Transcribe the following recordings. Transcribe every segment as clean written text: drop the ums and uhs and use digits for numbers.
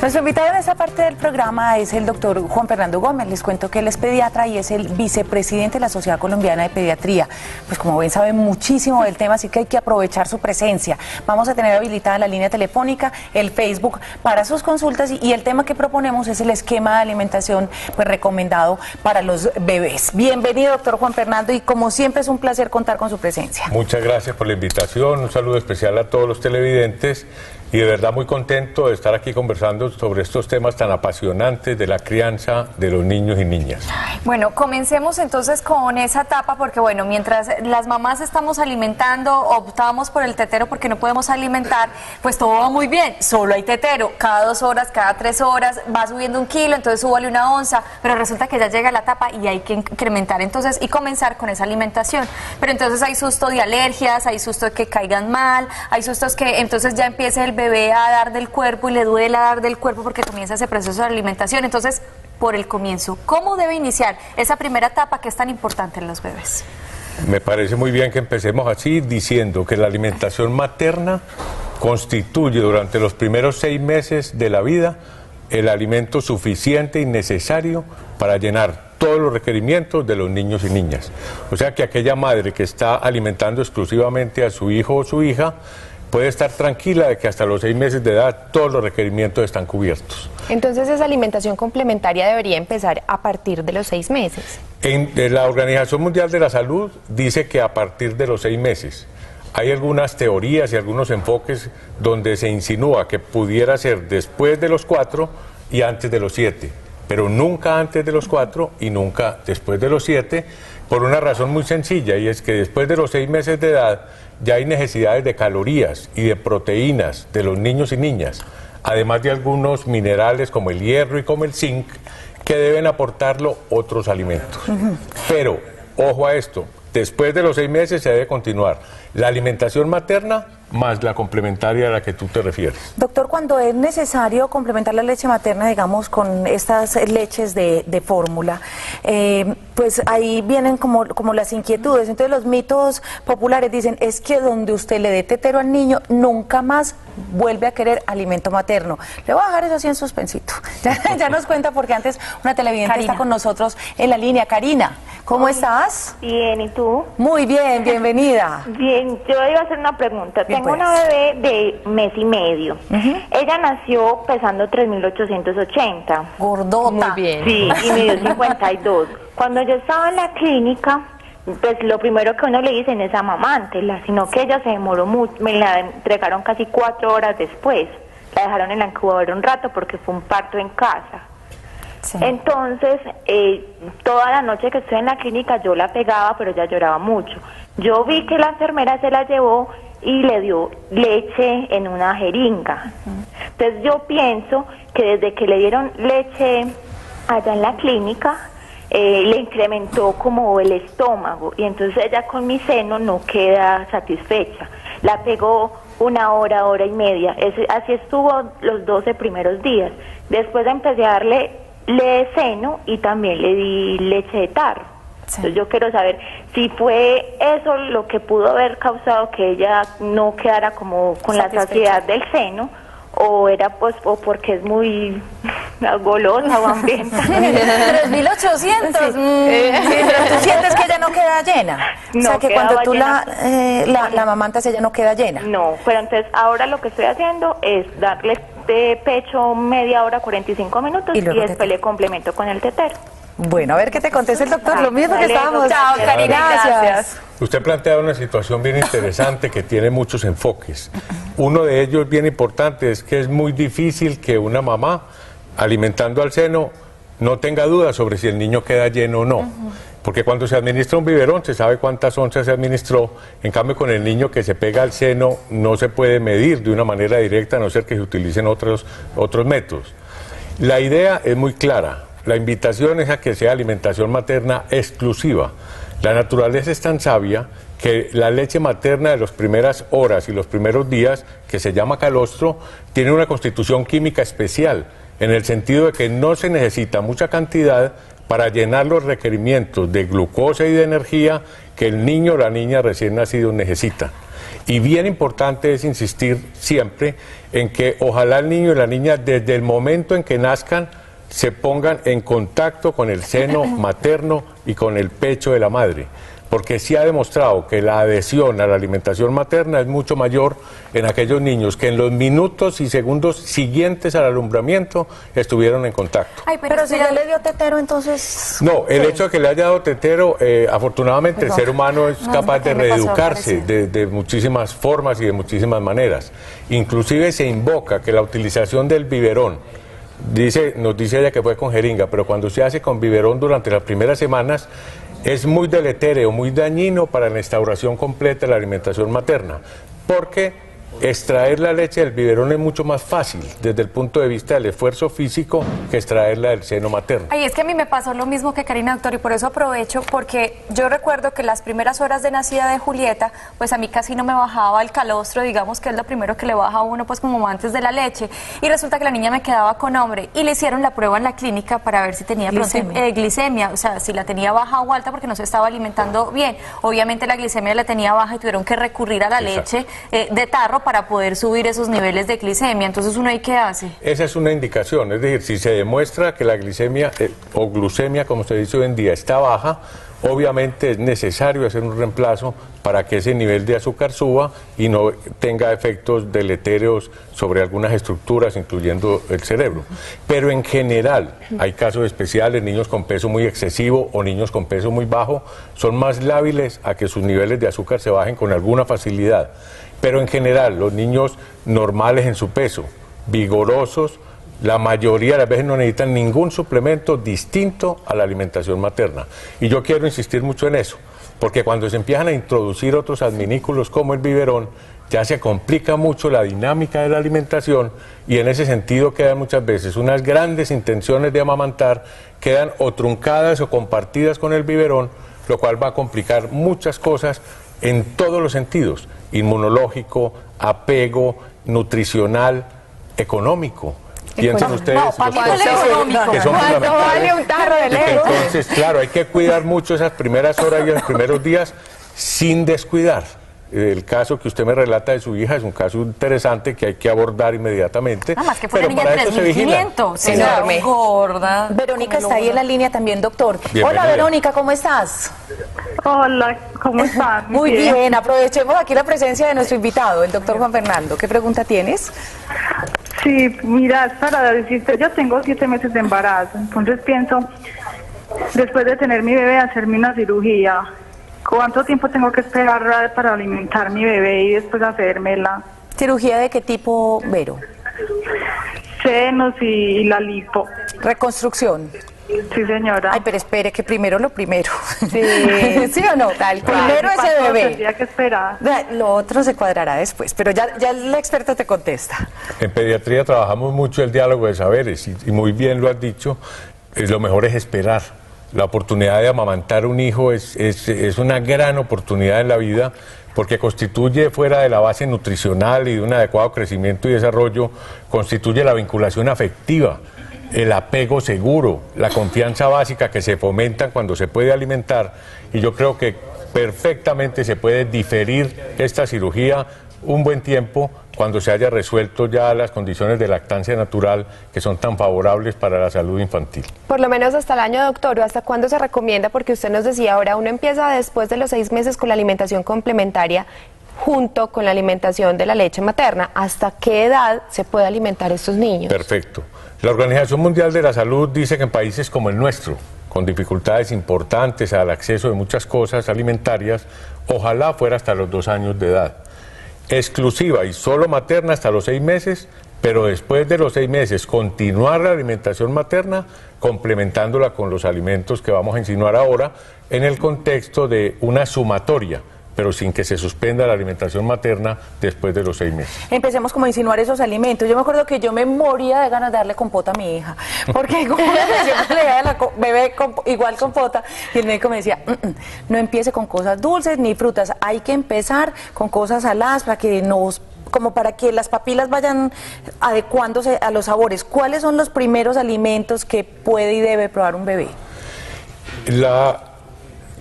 Nuestro invitado en esta parte del programa es el doctor Juan Fernando Gómez. Les cuento que él es pediatra y es el vicepresidente de la Sociedad Colombiana de Pediatría. Pues como ven, sabe muchísimo del tema, así que hay que aprovechar su presencia. Vamos a tener habilitada la línea telefónica, el Facebook para sus consultas y el tema que proponemos es el esquema de alimentación pues recomendado para los bebés. Bienvenido, doctor Juan Fernando, y como siempre es un placer contar con su presencia. Muchas gracias por la invitación, un saludo especial a todos los televidentes. Y de verdad muy contento de estar aquí conversando sobre estos temas tan apasionantes de la crianza de los niños y niñas. Bueno, comencemos entonces con esa etapa, porque bueno, mientras las mamás estamos alimentando, optamos por el tetero porque no podemos alimentar, pues todo va muy bien, solo hay tetero, cada 2 horas, cada 3 horas, va subiendo 1 kilo, entonces súbale 1 onza, pero resulta que ya llega la etapa y hay que incrementar entonces y comenzar con esa alimentación. Pero entonces hay susto de alergias, hay susto de que caigan mal, hay sustos que entonces ya empiece el bebé a dar del cuerpo y le duele a dar del cuerpo porque comienza ese proceso de alimentación. Entonces, por el comienzo, ¿cómo debe iniciar esa primera etapa que es tan importante en los bebés? Me parece muy bien que empecemos así, diciendo que la alimentación materna constituye durante los primeros 6 meses de la vida el alimento suficiente y necesario para llenar todos los requerimientos de los niños y niñas. O sea que aquella madre que está alimentando exclusivamente a su hijo o su hija puede estar tranquila de que hasta los 6 meses de edad todos los requerimientos están cubiertos. Entonces esa alimentación complementaria debería empezar a partir de los 6 meses. La Organización Mundial de la Salud dice que a partir de los 6 meses. Hay algunas teorías y algunos enfoques donde se insinúa que pudiera ser después de los 4 y antes de los 7, pero nunca antes de los 4 y nunca después de los 7, por una razón muy sencilla, y es que después de los 6 meses de edad ya hay necesidades de calorías y de proteínas de los niños y niñas, además de algunos minerales como el hierro y como el zinc, que deben aportarlo otros alimentos. Pero, ojo a esto, después de los 6 meses se debe continuar la alimentación materna más la complementaria a la que tú te refieres. Doctor, cuando es necesario complementar la leche materna, digamos, con estas leches de fórmula, pues ahí vienen como las inquietudes. Entonces los mitos populares dicen, es que donde usted le dé tetero al niño, nunca más vuelve a querer alimento materno. Le voy a dejar eso así en suspensito. Ya nos cuenta, porque antes una televidente está con nosotros en la línea. Karina, ¿cómo estás? Bien, ¿y tú? Muy bien, bienvenida. Bien, yo iba a hacer una pregunta. Bien, Tengo pues. una bebé de 1 mes y medio. Ella nació pesando 3.880. Gordota. Muy bien. Sí, y midió 52. Cuando yo estaba en la clínica, pues lo primero que uno le dicen es amamántela, sino que ella se demoró mucho, me la entregaron casi 4 horas después. La dejaron en la incubadora un rato porque fue un parto en casa. Sí. Entonces, toda la noche que estuve en la clínica yo la pegaba, pero ella lloraba mucho. Yo vi que la enfermera se la llevó y le dio leche en una jeringa. Entonces yo pienso que desde que le dieron leche allá en la clínica, le incrementó como el estómago, y entonces ella con mi seno no queda satisfecha. La pegó 1 hora, hora y media. Así estuvo los 12 primeros días. Después empecé a darle seno y también le di leche de tarro. Sí. Entonces yo quiero saber si fue eso lo que pudo haber causado que ella no quedara como con la saciedad del seno, o era pues o porque es muy golosa o hambrienta. 3.800. Sí. Pero tú sientes que ella no queda llena. No, o sea, que cuando tú llena. la amamantas, ella no queda llena. No, pero entonces ahora lo que estoy haciendo es darle de pecho media hora, 45 minutos, y después le complemento con el tetero. Bueno, a ver qué te contesta el doctor. Lo mismo que estábamos. Chao, Karina, gracias. Usted plantea una situación bien interesante que tiene muchos enfoques. Uno de ellos bien importante es que es muy difícil que una mamá alimentando al seno no tenga dudas sobre si el niño queda lleno o no. Porque cuando se administra un biberón se sabe cuántas onzas se administró. En cambio, con el niño que se pega al seno no se puede medir de una manera directa, a no ser que se utilicen otros métodos. La idea es muy clara. La invitación es a que sea alimentación materna exclusiva. La naturaleza es tan sabia que la leche materna de las primeras horas y los primeros días, que se llama calostro, tiene una constitución química especial, en el sentido de que no se necesita mucha cantidad para llenar los requerimientos de glucosa y de energía que el niño o la niña recién nacido necesita. Y bien importante es insistir siempre en que ojalá el niño y la niña desde el momento en que nazcan se pongan en contacto con el seno materno y con el pecho de la madre, porque sí ha demostrado que la adhesión a la alimentación materna es mucho mayor en aquellos niños que en los minutos y segundos siguientes al alumbramiento estuvieron en contacto. Ay, pero si ya le dio tetero, entonces... No, el hecho de que le haya dado tetero, afortunadamente el ser humano es capaz de reeducarse de muchísimas formas y de muchísimas maneras. Inclusive se invoca que la utilización del biberón, nos dice ella que fue con jeringa, pero cuando se hace con biberón durante las primeras semanas, es muy deletéreo, muy dañino para la instauración completa de la alimentación materna, porque extraer la leche del biberón es mucho más fácil desde el punto de vista del esfuerzo físico que extraerla del seno materno. Ay, es que a mí me pasó lo mismo que Karina, doctor, y por eso aprovecho, porque yo recuerdo que las primeras horas de nacida de Julieta, pues a mí casi no me bajaba el calostro, digamos que es lo primero que le baja a uno, pues como antes de la leche, y resulta que la niña me quedaba con hambre, y le hicieron la prueba en la clínica para ver si tenía glicemia, o sea, si la tenía baja o alta, porque no se estaba alimentando bien. Obviamente la glicemia la tenía baja y tuvieron que recurrir a la leche de tarro para poder subir esos niveles de glicemia. Entonces, ¿uno ahí qué hace? Esa es una indicación, es decir, si se demuestra que la glicemia o glucemia, como se dice hoy en día, está baja, obviamente es necesario hacer un reemplazo para que ese nivel de azúcar suba y no tenga efectos deletéreos sobre algunas estructuras, incluyendo el cerebro. Pero en general, hay casos especiales, niños con peso muy excesivo o niños con peso muy bajo, son más lábiles a que sus niveles de azúcar se bajen con alguna facilidad. Pero en general, los niños normales en su peso, vigorosos, la mayoría de las veces no necesitan ningún suplemento distinto a la alimentación materna. Y yo quiero insistir mucho en eso, porque cuando se empiezan a introducir otros adminículos como el biberón, ya se complica mucho la dinámica de la alimentación y en ese sentido quedan muchas veces unas grandes intenciones de amamantar, quedan o truncadas o compartidas con el biberón, lo cual va a complicar muchas cosas en todos los sentidos, inmunológico, apego, nutricional, económico. Piensen ustedes que son fundamentales. Entonces, claro, hay que cuidar mucho esas primeras horas y los primeros días sin descuidar. El caso que usted me relata de su hija es un caso interesante que hay que abordar inmediatamente. Nada más que fue pero una niña de 3.500, enorme. Gorda. Verónica está ahí en la línea también, doctor. Bienvenida. Hola, Verónica, ¿cómo estás? Hola, ¿cómo estás? Muy bien, aprovechemos aquí la presencia de nuestro invitado, el doctor Juan Fernando. ¿Qué pregunta tienes? Sí, mira, es para decirte, yo tengo 7 meses de embarazo, entonces pienso, después de tener mi bebé, hacerme una cirugía. ¿Cuánto tiempo tengo que esperar para alimentar mi bebé y después hacérmela? ¿Cirugía de qué tipo, Vero? Senos y la lipo. Reconstrucción. Sí, señora. Ay, pero espere, que primero lo primero. Sí. ¿Sí o no? Tal cual. Primero ese ¿Cuánto bebé. tendría que esperar? Lo otro se cuadrará después, pero ya la experta te contesta. En pediatría trabajamos mucho el diálogo de saberes y muy bien lo has dicho, lo mejor es esperar. La oportunidad de amamantar un hijo es una gran oportunidad en la vida porque constituye, fuera de la base nutricional y de un adecuado crecimiento y desarrollo, constituye la vinculación afectiva, el apego seguro, la confianza básica que se fomentan cuando se puede alimentar. Y yo creo que perfectamente se puede diferir esta cirugía un buen tiempo cuando se haya resuelto ya las condiciones de lactancia natural que son tan favorables para la salud infantil. Por lo menos hasta el año, doctor, ¿o hasta cuándo se recomienda? Porque usted nos decía ahora, uno empieza después de los 6 meses con la alimentación complementaria junto con la alimentación de la leche materna. ¿Hasta qué edad se puede alimentar a estos niños? Perfecto. La Organización Mundial de la Salud dice que en países como el nuestro, con dificultades importantes al acceso de muchas cosas alimentarias, ojalá fuera hasta los 2 años de edad. Exclusiva y solo materna hasta los 6 meses, pero después de los 6 meses continuar la alimentación materna complementándola con los alimentos que vamos a insinuar ahora en el contexto de una sumatoria, pero sin que se suspenda la alimentación materna después de los 6 meses. Empecemos como a insinuar esos alimentos. Yo me acuerdo que yo me moría de ganas de darle compota a mi hija, porque como siempre le daba la bebé igual compota, y el médico me decía, no empiece con cosas dulces ni frutas, hay que empezar con cosas saladas para que como para que las papilas vayan adecuándose a los sabores. ¿Cuáles son los primeros alimentos que puede y debe probar un bebé? La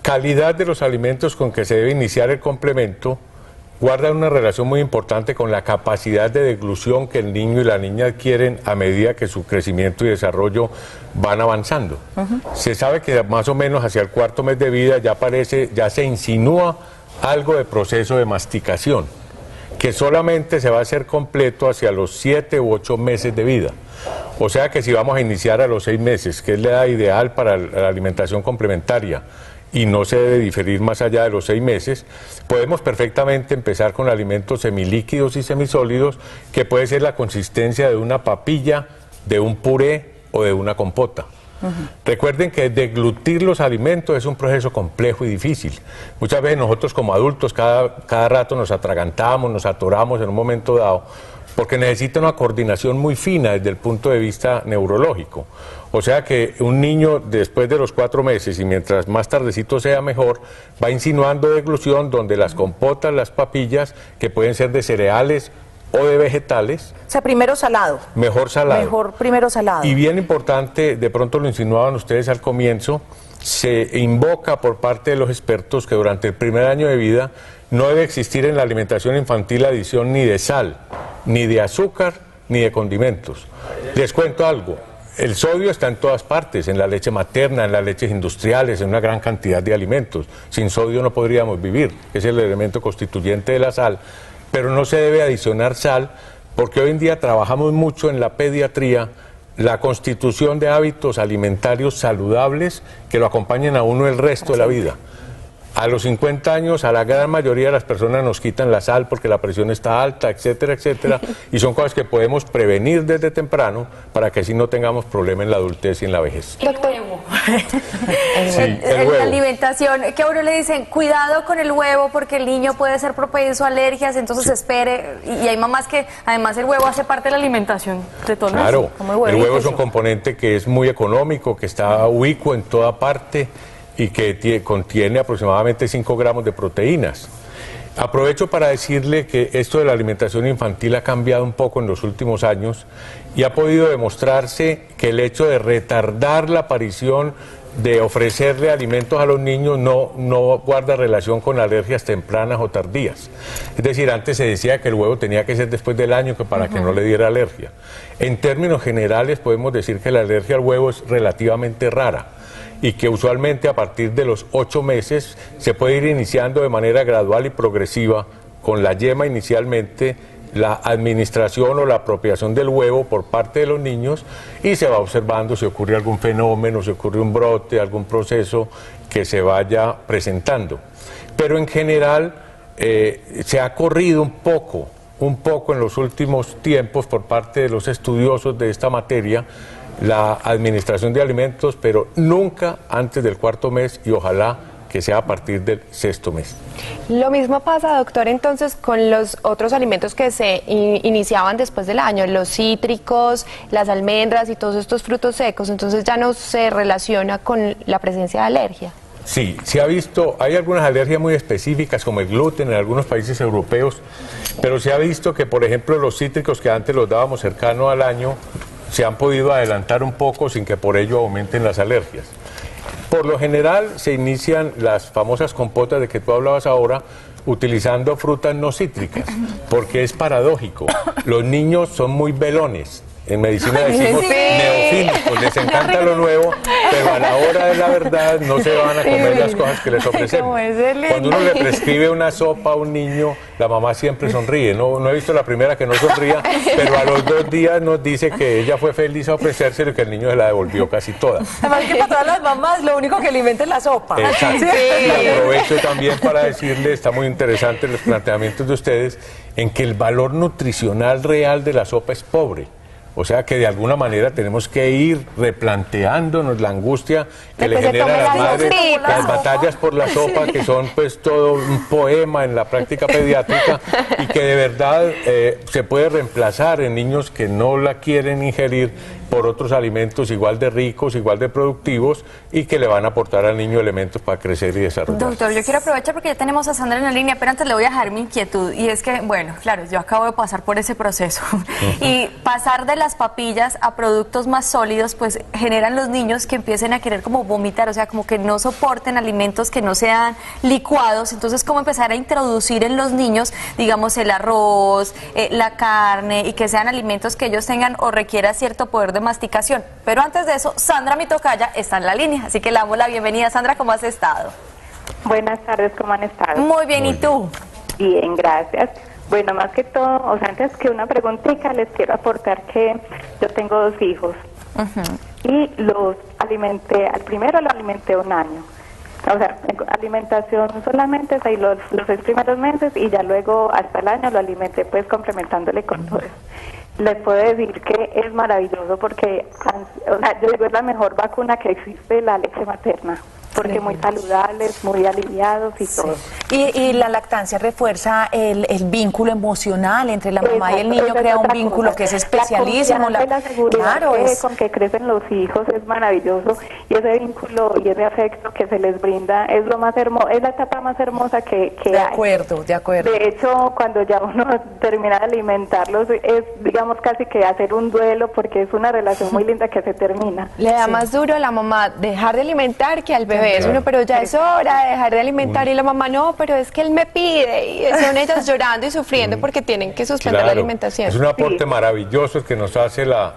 calidad de los alimentos con que se debe iniciar el complemento guardan una relación muy importante con la capacidad de deglución que el niño y la niña adquieren a medida que su crecimiento y desarrollo van avanzando. Se sabe que más o menos hacia el 4.º mes de vida ya se insinúa algo de proceso de masticación, que solamente se va a hacer completo hacia los 7 u 8 meses de vida. O sea que si vamos a iniciar a los 6 meses, que es la edad ideal para la alimentación complementaria, y no se debe diferir más allá de los 6 meses, podemos perfectamente empezar con alimentos semilíquidos y semisólidos, que puede ser la consistencia de una papilla, de un puré o de una compota. Recuerden que deglutir los alimentos es un proceso complejo y difícil. Muchas veces nosotros como adultos cada rato nos atragantamos, nos atoramos en un momento dado, porque necesita una coordinación muy fina desde el punto de vista neurológico. O sea que un niño después de los 4 meses, y mientras más tardecito sea mejor, va insinuando deglución donde las compotas, las papillas, que pueden ser de cereales o de vegetales. O sea, primero salado. Mejor salado. Mejor primero salado. Y bien importante, de pronto lo insinuaban ustedes al comienzo, se invoca por parte de los expertos que durante el primer año de vida no debe existir en la alimentación infantil adición ni de sal, ni de azúcar, ni de condimentos. Les cuento algo. El sodio está en todas partes, en la leche materna, en las leches industriales, en una gran cantidad de alimentos. Sin sodio no podríamos vivir, es el elemento constituyente de la sal, pero no se debe adicionar sal porque hoy en día trabajamos mucho en la pediatría la constitución de hábitos alimentarios saludables que lo acompañen a uno el resto de la vida. A los 50 años, a la gran mayoría de las personas nos quitan la sal porque la presión está alta, etcétera, etcétera, y son cosas que podemos prevenir desde temprano para que así no tengamos problema en la adultez y en la vejez. El huevo. Sí, el En huevo. la alimentación, que a uno le dicen, cuidado con el huevo porque el niño puede ser propenso a alergias, entonces espere, y hay mamás que además el huevo hace parte de la alimentación de todos. Claro, como el huevo es un sí. componente que es muy económico, que está ubicuo en toda parte y que contiene aproximadamente 5 gramos de proteínas. Aprovecho para decirle que esto de la alimentación infantil ha cambiado un poco en los últimos años y ha podido demostrarse que el hecho de retardar la aparición de ofrecerle alimentos a los niños no guarda relación con alergias tempranas o tardías. Es decir, antes se decía que el huevo tenía que ser después del año para que no le diera alergia. En términos generales podemos decir que la alergia al huevo es relativamente rara y que usualmente a partir de los 8 meses se puede ir iniciando de manera gradual y progresiva con la yema inicialmente, la administración o la apropiación del huevo por parte de los niños y se va observando si ocurre algún fenómeno, si ocurre un brote, algún proceso que se vaya presentando. Pero en general se ha corrido un poco en los últimos tiempos por parte de los estudiosos de esta materia la administración de alimentos, pero nunca antes del 4.º mes y ojalá que sea a partir del 6.º mes. Lo mismo pasa, doctor, entonces con los otros alimentos que se iniciaban después del año, los cítricos, las almendras y todos estos frutos secos, entonces ya no se relaciona con la presencia de alergia. Sí, se ha visto, hay algunas alergias muy específicas como el gluten en algunos países europeos, pero se ha visto que, por ejemplo, los cítricos que antes los dábamos cercano al año, se han podido adelantar un poco sin que por ello aumenten las alergias. Por lo general se inician las famosas compotas de que tú hablabas ahora utilizando frutas no cítricas, porque es paradójico. Los niños son muy velones. En medicina decimos neofílicos, les encanta lo nuevo, pero a la hora de la verdad no se van a comer las cosas que les ofrecemos. Cuando uno le prescribe una sopa a un niño, la mamá siempre sonríe. No he visto la primera que no sonría, pero a los 2 días nos dice que ella fue feliz a ofrecérselo y que el niño se la devolvió casi toda. Además que para todas las mamás lo único que alimenta es la sopa. Exacto. Y aprovecho también para decirle, está muy interesante los planteamientos de ustedes, en que el valor nutricional real de la sopa es pobre. O sea que de alguna manera tenemos que ir replanteándonos la angustia que le genera a las madres, las batallas por la sopa, que son pues todo un poema en la práctica pediátrica y que de verdad se puede reemplazar en niños que no la quieren ingerir por otros alimentos igual de ricos, igual de productivos y que le van a aportar al niño elementos para crecer y desarrollar. Doctor, yo quiero aprovechar porque ya tenemos a Sandra en la línea, pero antes le voy a dejar mi inquietud, y es que, bueno, claro, yo acabo de pasar por ese proceso, y pasar de las papillas a productos más sólidos, pues generan los niños que empiecen a querer como vomitar, o sea, como que no soporten alimentos que no sean licuados. Entonces, ¿cómo empezar a introducir en los niños, digamos, el arroz, la carne, y que sean alimentos que ellos tengan o requiera cierto poder de masticación? Pero antes de eso, Sandra, mi tocaya, está en la línea, así que le damos la bienvenida. Sandra, ¿cómo has estado? Buenas tardes, ¿cómo han estado? Muy bien, ¿y tú? Bien, gracias. Bueno, más que todo, o sea, antes que una preguntita, les quiero aportar que yo tengo 2 hijos y los alimenté, al primero lo alimenté 1 año. O sea, alimentación solamente los 6 primeros meses, y ya luego hasta el año lo alimenté pues complementándole con todo eso. Les puedo decir que es maravilloso porque, o sea, yo digo, es la mejor vacuna que existe, la leche materna, porque muy saludables, muy aliviados y todo. Y la lactancia refuerza el vínculo emocional entre la mamá y el niño, crea un vínculo que es especialísimo. La seguridad con que crecen los hijos es maravilloso, y ese vínculo y ese afecto que se les brinda es lo más hermoso, es la etapa más hermosa que hay. De acuerdo. De hecho, cuando ya uno termina de alimentarlos, es, digamos, casi que hacer un duelo, porque es una relación muy linda que se termina. Le da más duro a la mamá dejar de alimentar que al bebé. Es uno, pero ya es hora de dejar de alimentar, y la mamá, no, pero es que él me pide, y son ellas llorando y sufriendo porque tienen que suspender la alimentación. Es un aporte maravilloso que nos hace la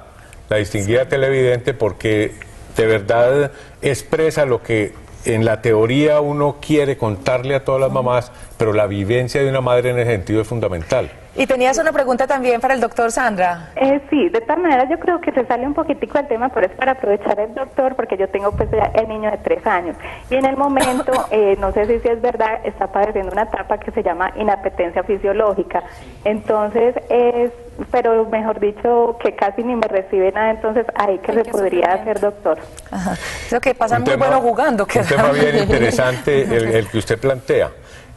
distinguida televidente, porque de verdad expresa lo que en la teoría uno quiere contarle a todas las mamás, pero la vivencia de una madre en ese sentido es fundamental. Y tenías una pregunta también para el doctor, Sandra. Sí, de tal manera yo creo que se sale un poquitico del tema, pero es para aprovechar el doctor, porque yo tengo pues ya el niño de 3 años, y en el momento, no sé si es verdad, está padeciendo una etapa que se llama inapetencia fisiológica. Entonces pero mejor dicho, que casi ni me recibe nada, entonces ahí que se podría hacer, doctor. Ajá. Lo que pasa muy bueno jugando. Un tema bien interesante el que usted plantea.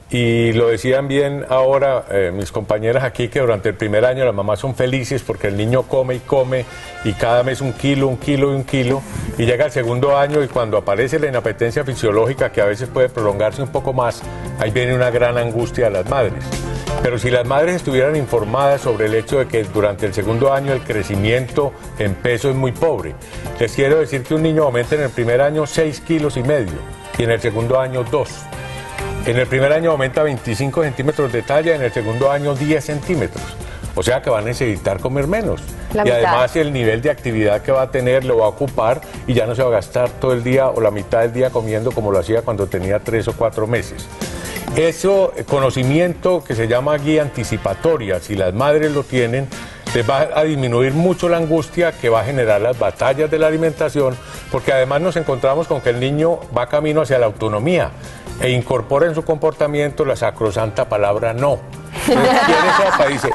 Y lo decían bien ahora mis compañeras aquí, que durante el primer año las mamás son felices porque el niño come y come, y cada mes 1 kilo, 1 kilo y 1 kilo, y llega el segundo año, y cuando aparece la inapetencia fisiológica, que a veces puede prolongarse un poco más, ahí viene una gran angustia a las madres. Pero si las madres estuvieran informadas sobre el hecho de que durante el segundo año el crecimiento en peso es muy pobre, les quiero decir que un niño aumenta en el primer año 6,5 kilos, y en el segundo año 2. En el primer año aumenta 25 centímetros de talla, en el segundo año 10 centímetros. O sea que va a necesitar comer menos. Y además el nivel de actividad que va a tener lo va a ocupar, y ya no se va a gastar todo el día o la mitad del día comiendo como lo hacía cuando tenía 3 o 4 meses. Eso, conocimiento que se llama guía anticipatoria, si las madres lo tienen, les va a disminuir mucho la angustia que va a generar las batallas de la alimentación, porque además nos encontramos con que el niño va camino hacia la autonomía e incorpora en su comportamiento la sacrosanta palabra no. Entonces, quiere sopa, dice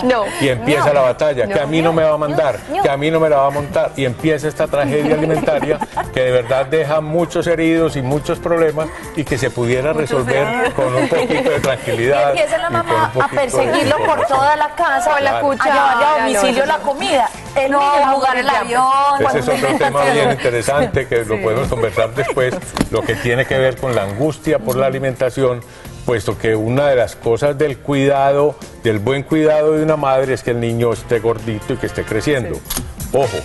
no, y empieza la batalla, que a mí no me va a mandar, que a mí no me la va a montar, y empieza esta tragedia alimentaria que de verdad deja muchos heridos y muchos problemas, y que se pudiera resolver con un poquito de tranquilidad. Y empieza la mamá a perseguirlo por toda la casa, o la cuchara, a llevarle a domicilio la comida. El niño va a jugar el avión. Ese es otro tema bien interesante que lo podemos conversar después, lo que tiene que ver con la angustia por la alimentación, puesto que una de las cosas del cuidado, del buen cuidado de una madre, es que el niño esté gordito y que esté creciendo. Ojo,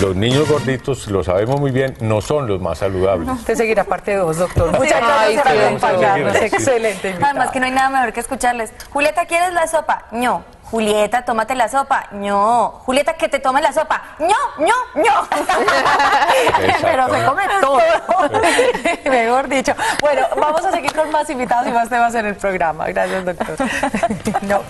los niños gorditos, lo sabemos muy bien, no son los más saludables. Usted seguirá parte 2, doctor. Muchas gracias por acompañarnos. Excelente invitado. Además que no hay nada mejor que escucharles. Julieta, ¿quieres la sopa? No. Julieta, tómate la sopa. No. Julieta, que te tome la sopa. No. Pero se come todo. Mejor dicho. Bueno, vamos a seguir con más invitados y más temas en el programa. Gracias, doctor. No.